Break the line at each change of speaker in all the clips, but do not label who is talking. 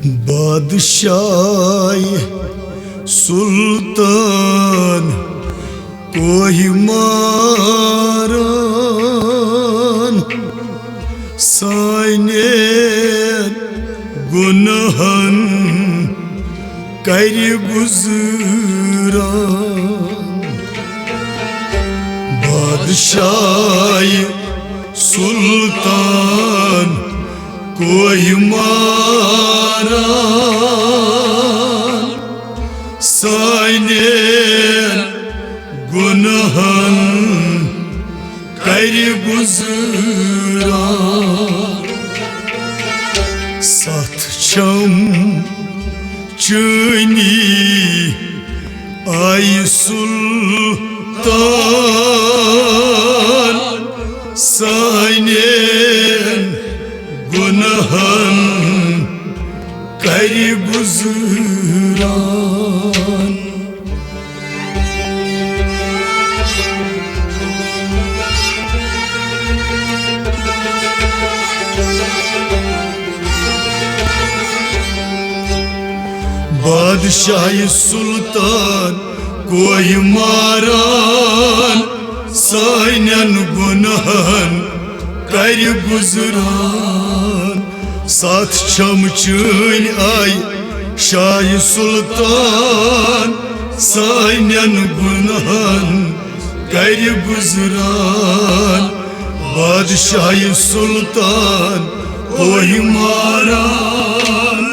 बादशाह सुल्तान कोई मारान साने गुनहन कर गुजरान। बादशाह सुल्तान कोई मारान साने गुनहन कर गुजरान। साथ छम चुनी आई सुल्तान साने गुनहन कर गुजरान। बादशाह सुल्तान कोई मारान सानन गुनहन कर गुजरान। साथ चमचन आई शाह सुल्तान सानन गुनहन कर गुजरान। बादशाह सुल्तान कोई मारान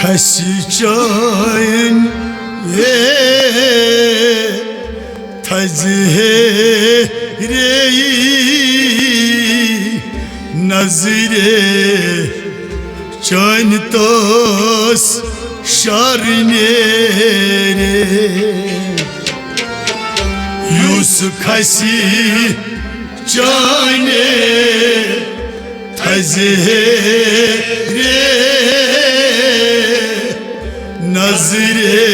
खसी चायन थजे रे नजरे चन तोस शारने रे युस खसी चायने थजे रे नजरे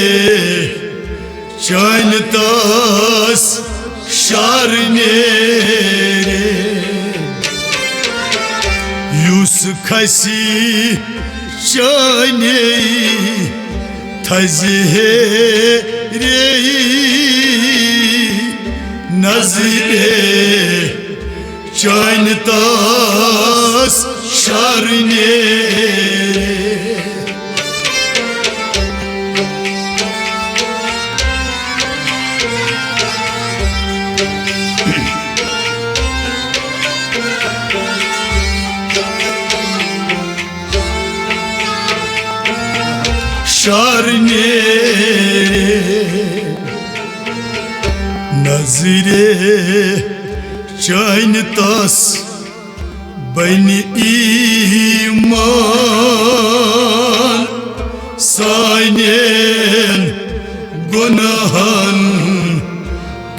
चन तोस शारने रे युस खसी चने थजे रे नजरे चन तोस शारने रे। शारने नजरे चन तस बन ईमान साने गुनहन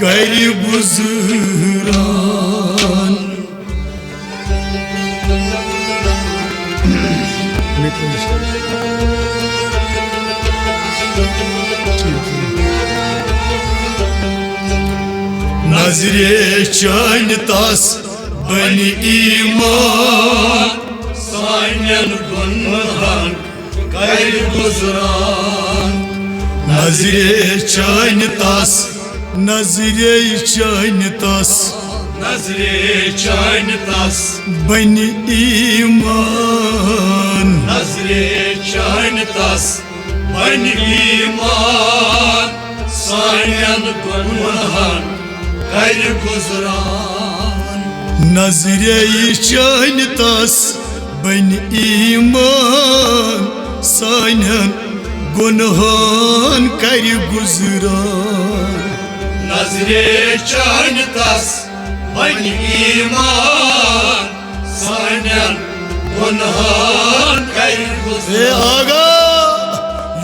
कर गुजरान। नजरे चन तस बन ईमान सानन गुनहन कर गुजरान। नजरे चान तस नजरे चान तस
नजरे चान तस
बन ईमान
नजरे चान तस बन ईमान सानन गुनहन कर गुजरान
नजरे चान तस बन ईमान सानन गुनहन कर गुजरान
नजरे चान तस बन ईमान सानन गुनहन कर गुजरान
आगा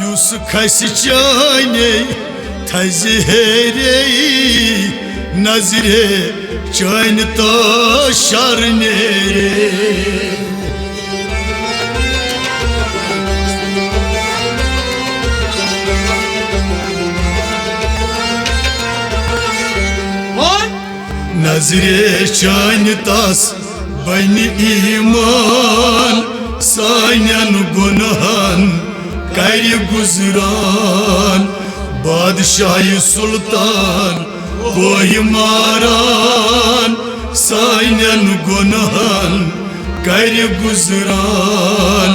युस खस चाने थजहरे नजरे चान तो शरने नजरे चान तस बन ईमान सानन गुनहन कर गुजरान बादशाह सुल्तान कोई मारान सानन गुनहन कर गुजरान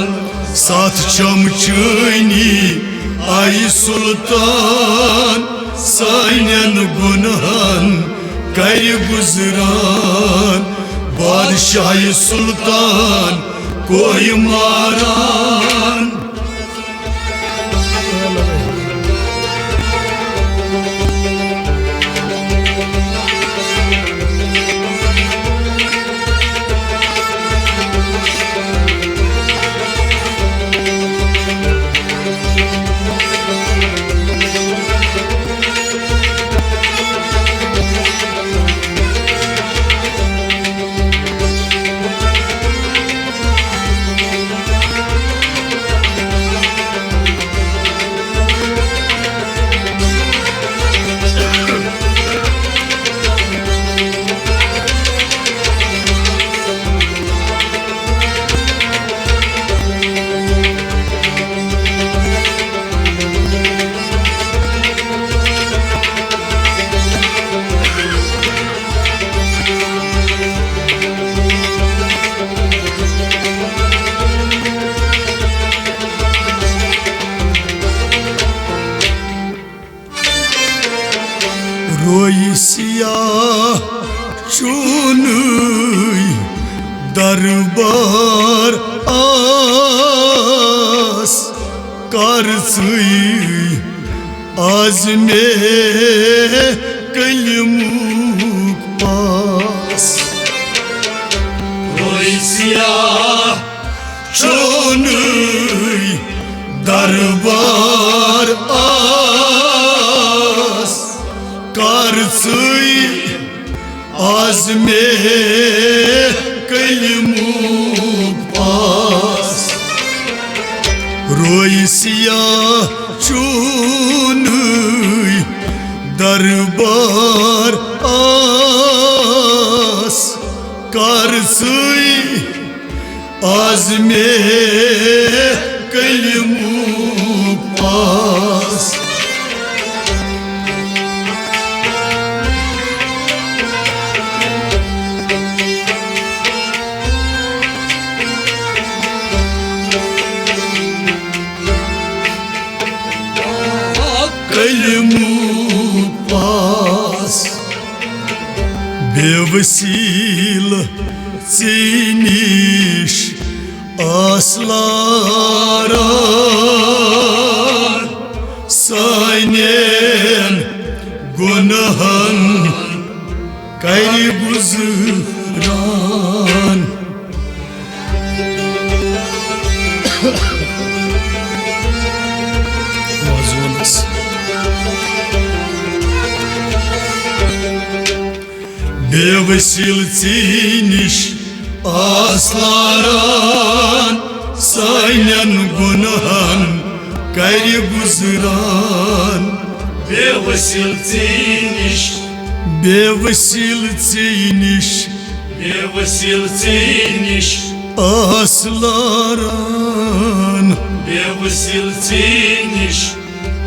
साथ चमचनी आई सुल्तान सानन गुनहन कर गुजरान बादशाह सुल्तान कोई मारान रोई सियाह चून दरबार आस कर आज में कलमुक पास
रोई सियाह
चून दरबार आस कर आज में कलमुक पास रोई सियाह चून दरबार आस कर आज में कलमुक पास कलमुक पास बेवसील चीनिश आसलारान सानन गुनहन कर गुजरान बेवसील चीनिश आसलारान सानन गुनहन कर गुजरान
बेवसील चीनिश
बेवसील चीनिश
बेवसील चीनिश
आसलारान
बेवसील चीनिश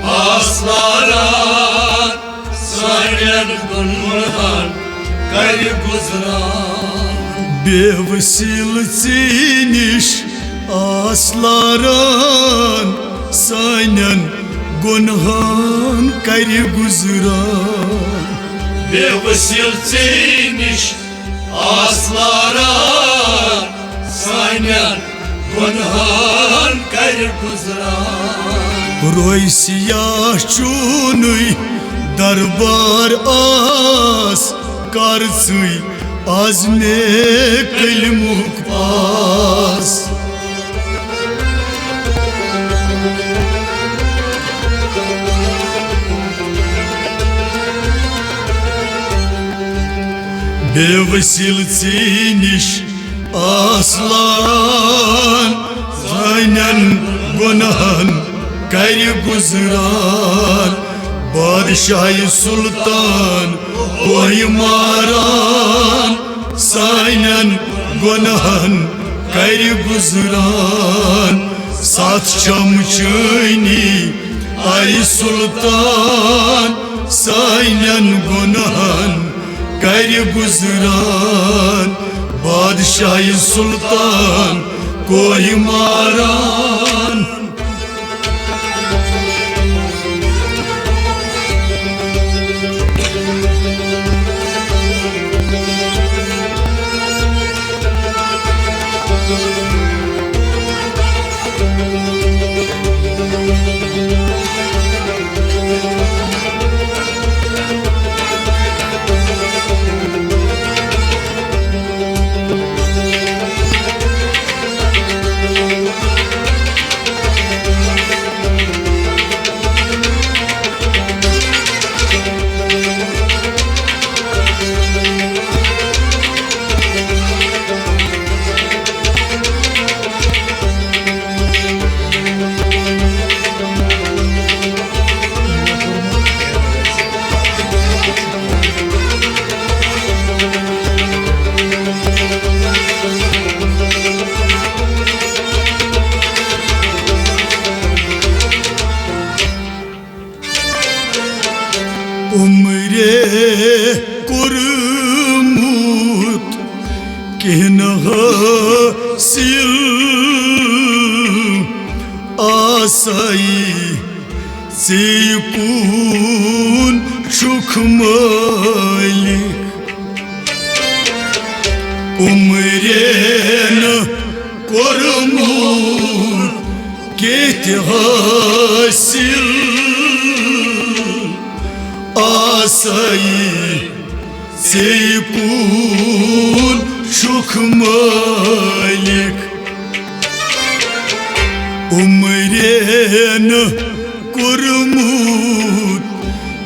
Aslaran Sainen gunhan Kari guzran
Bevsilci niş asların Saynen gunhan kari guzran
Bevsilciniş Aslaran Sainen gunhan Kari guzran
Roy siyah çunuy darbar as Karsuy azme kılmuk pas Bevsilciniş aslan Zaynen gunahan kari guzran Badşah-ı Sultan Koymaran Saynen gunahan kari guzran Sat çamçıyni ay sultan Saynen gunahan kari guzran Badşah-ı Sultan Koymaran Umre kurmut kinaha sil asai sikun çukmalik Umren kurmut kinaha sil Asayı seykun şukmalik Umren kurmut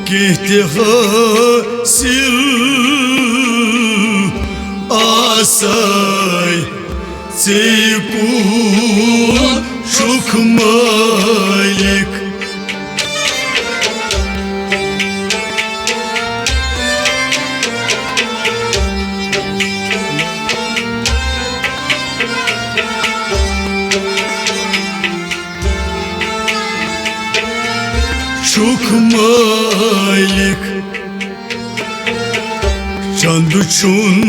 kehtihasil Asay seykun şukmalik Şukmalik Çanduçun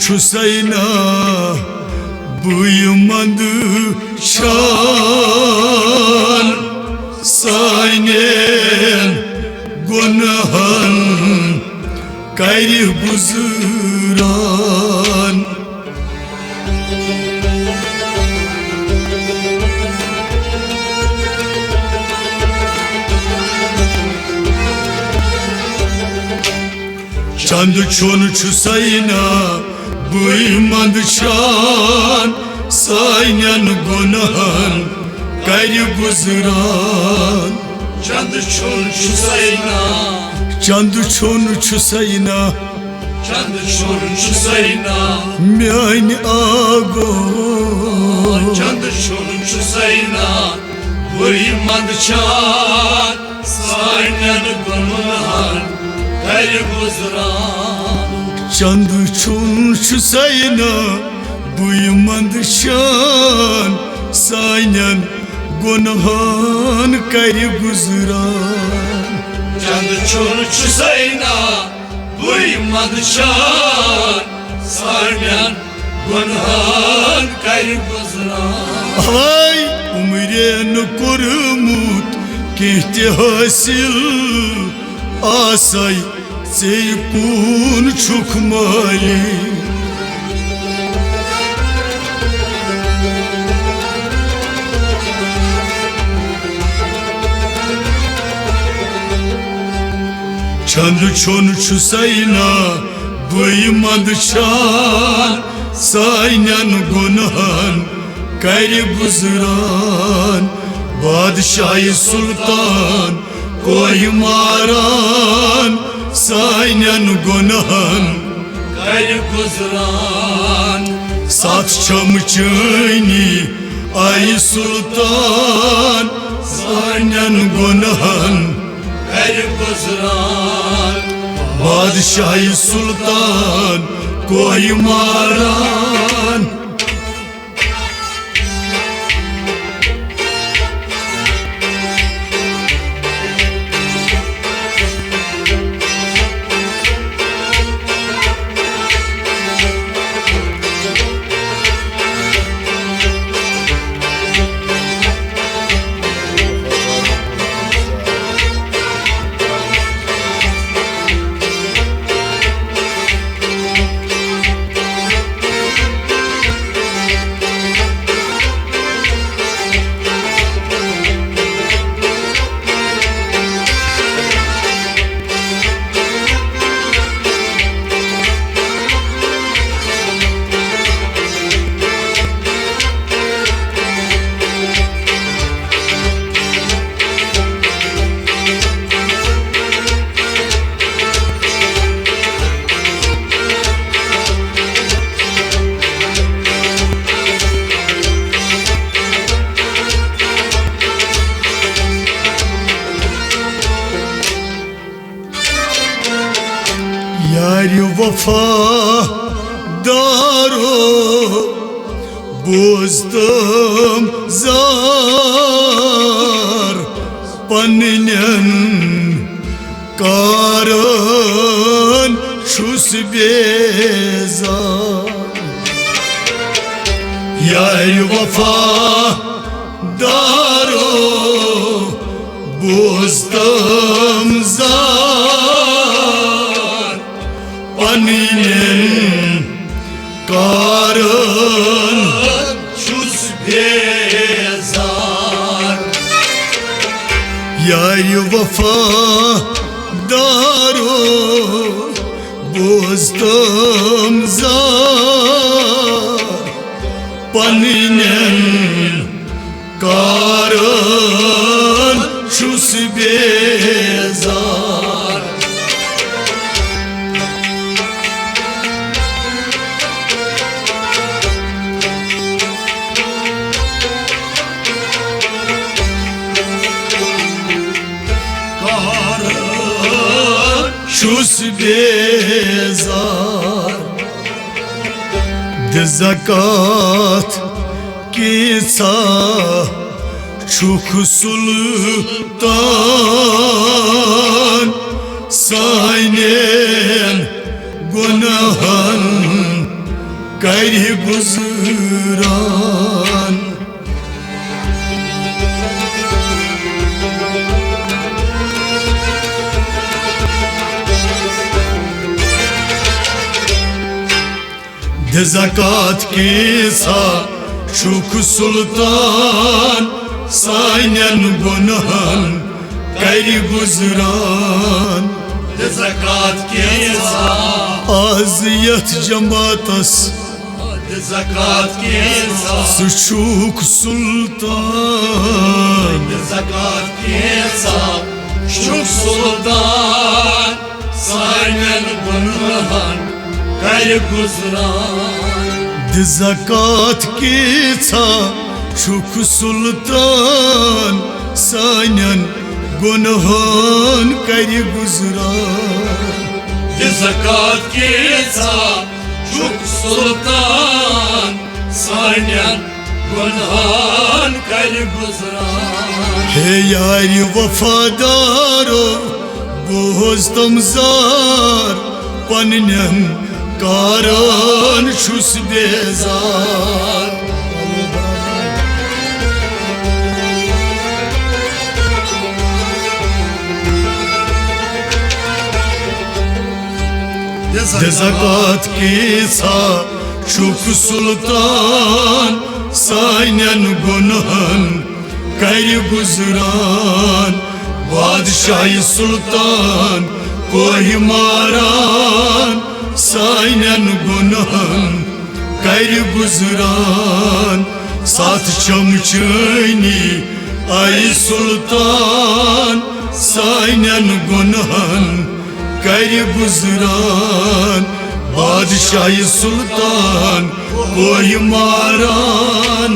çusayna buymandı şan Saynen gunahan gayri buzuran Çandı çonu çusayna buymandı şan Saynen gunahan gayri buzuran
Çandı çonu çusayna
Çandı çonu çusayna
Çandı çonu çusayna
Miyani ago
Çandı çonu çusayna buymandı şan Saynen gunahan gayri buzuran
Çandı çon çusayna buymandı şan Saynen गुनहान कर गुजरान
चंद चुन सैना बुई मंदशान सान्यान गुनहान कर गुजरान
हाय उमरेन कोरमुत केहते हासिल आसाय से कून छुक माली चंद चुन सैना बुई मंदशान सान्यान गुनहान कर गुजरान बादशाह सुल्तान कोई मारान सान्यान गुनहान
कर गुजरान
साथ चमचनी आई सुल्तान सान्यान गुनहान
कर गुजरान
बादशाह सुल्तान कोई मारान यार वफा दारो बोजतम जार पन्नन कारन छुस बेजार यार वफा दारो बोजतम जार पन्नन कारन
छुस बेजार
यार वफा दारो बोजतम जार पन्नन कारन छुस बेजार छुस बेजार ज़कात कीसा छुख सुल्तान सान्यन गुनहन कर गुजरान ज़कात कीसा छुख सुल्तान सान्यन गुनहन कर गुजरान
ज़कात कीसा
आज़ियत जमातस
ज़कात कीसा
सुछुख सुल्तान
ज़कात कीसा शुक सुल्तान सान्यन गुनहन कर गुजरान
ज़कात कीसा छुख सुल्तान सान्यन गुनहन कर गुजरान
ज़कात कीसा शुक सुल्तान सान्यन गुनहान कर गुजरान
हे यारी वफादारो गोस तमजार पन्नन कारन छुस बेजार ज़कात की सा शुक सुल्तान साइनन गुनहन कर गुजरान बादशाही सुल्तान कोई मारान साइनन गुनहन कर गुजरान साथ चमचनी आई सुल्तान साइनन गुनहन कर गुजरान बादशाही सुल्तान कोई मारान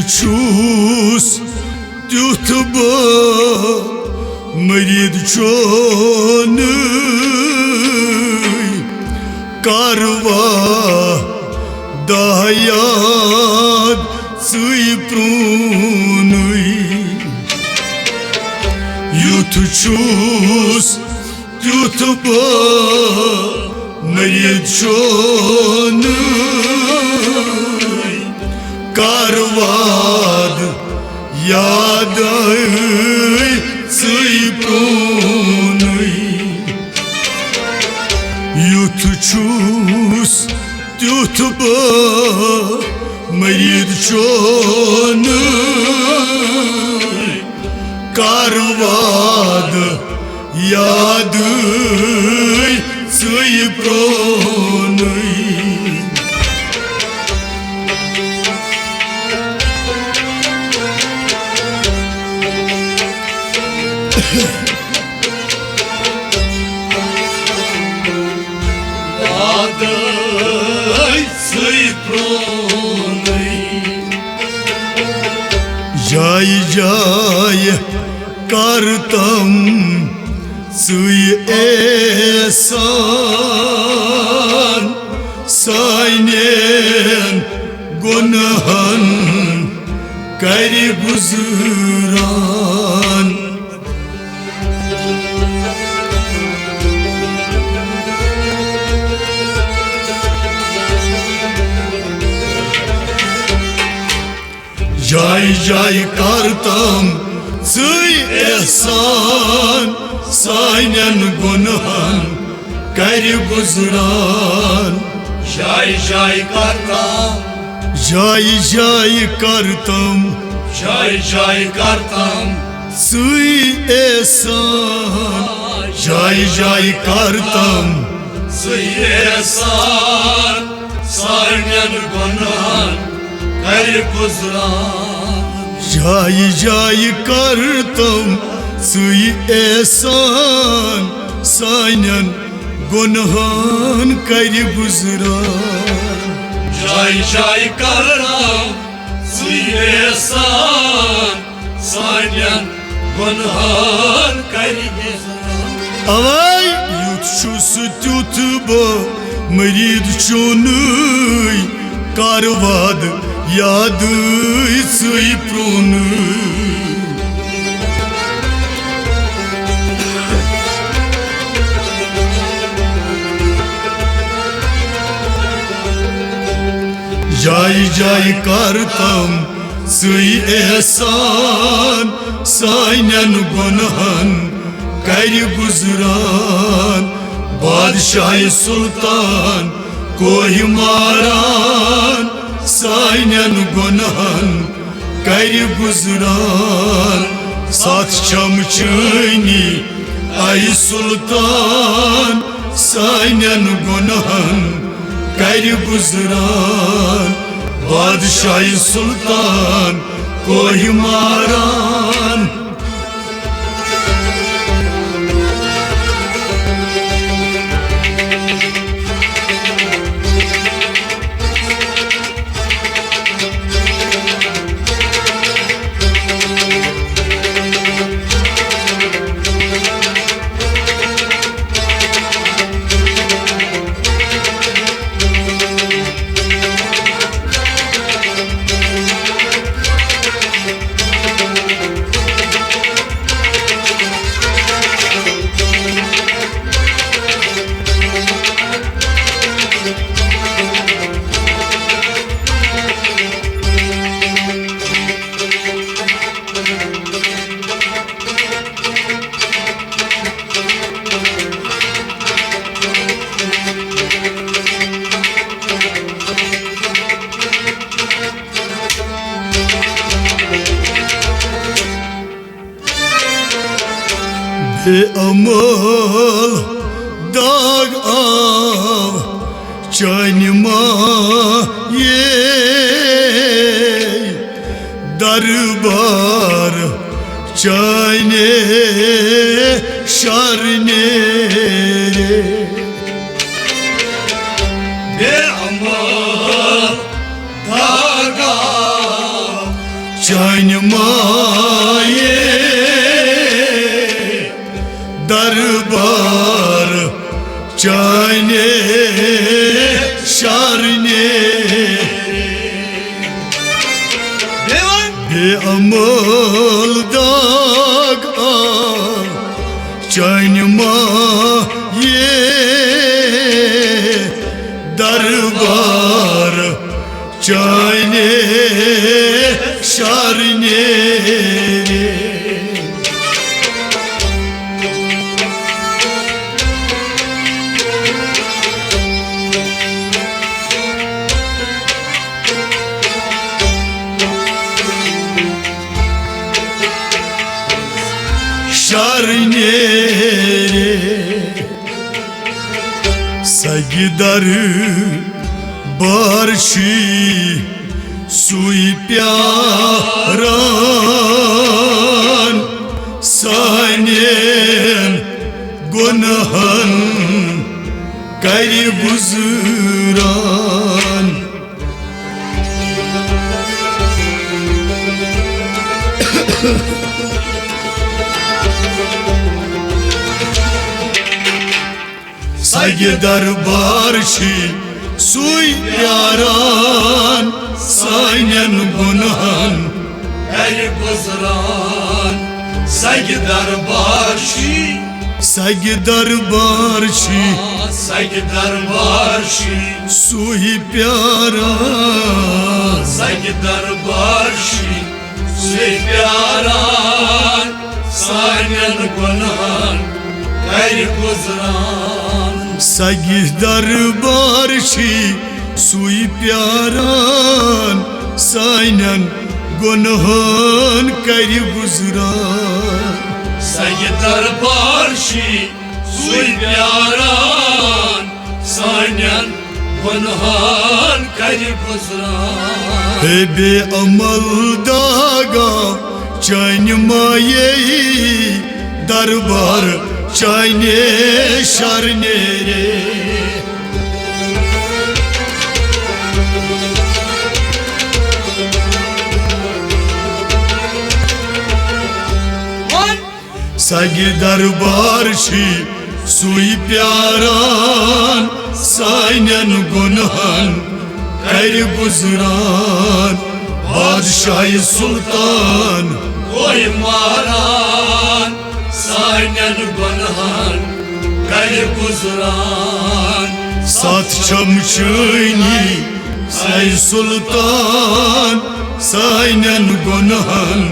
Çus tutba merid çonu karva dayad sıprunui yutuçus tutba merid çonu Karvad yaday sıprunui Yutuçus tutba merid çonu Karvad yaday sıprunui Jai jai kartam sui esan sainen gunahan kari guzran Jai jai kartam sui ehsan sainen gunahan kari guzran
Jai jai kartam
Jai jai kartam
Jai jai kartam
sui ehsan Jai jai kartam
sui ehsan sainen gunahan कर गुजरान
Jai jai kartam sui ehsan sainen gunahan kari guzran
Jai jai kartam sui ehsan sainen gunahan कर गुजरान
Avay yutşus tutba merid çonui karvad yadı sıprunui जाय जाय करतम सई एहसान सान्यन गुनहन कर गुजरान बादशाह सुल्तान कोहि मारान सान्यन गुनहन कर गुजरान साथ चमचनी आई सुल्तान सान्यन गुनहन कर गुजरान बादशाह सुल्तान कोहि मारान अमल दाग आव चैनमा ये दरबार चैने शरने
अमल दाग आव
चैनमा ये दरबार चैने शरने बेअमल दाग आव चैनमा ये दरबार चैने शरने सगदर बारशी सुई प्यारान सान्यन गुनहन कर गुजरान सगदर बारशी सुई प्यारान सान्यन गुनहन
कर गुजरान सगदर बारशी
सगदर बारशी सुई प्यारान
सगदर बारशी सुई प्यारान सान्यन गुनहन कर गुजरान
सगदर बारशी सुई प्यारान सान्यन गुनहन कर गुजरान
सगदर बारशी सुई प्यारान सान्यन गुनहन कर गुजरान
बेअमल दागा चैनमा ये दरबार चैने शरने सगदर बारशी सुई प्यारान सान्यन गुनहन कर गुजरान बादशाह सुल्तान
कोहि मारान सान्यन गुनहन कर गुजरान
साथ चमचनी ऐ सुल्तान सान्यन गुनहन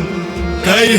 कर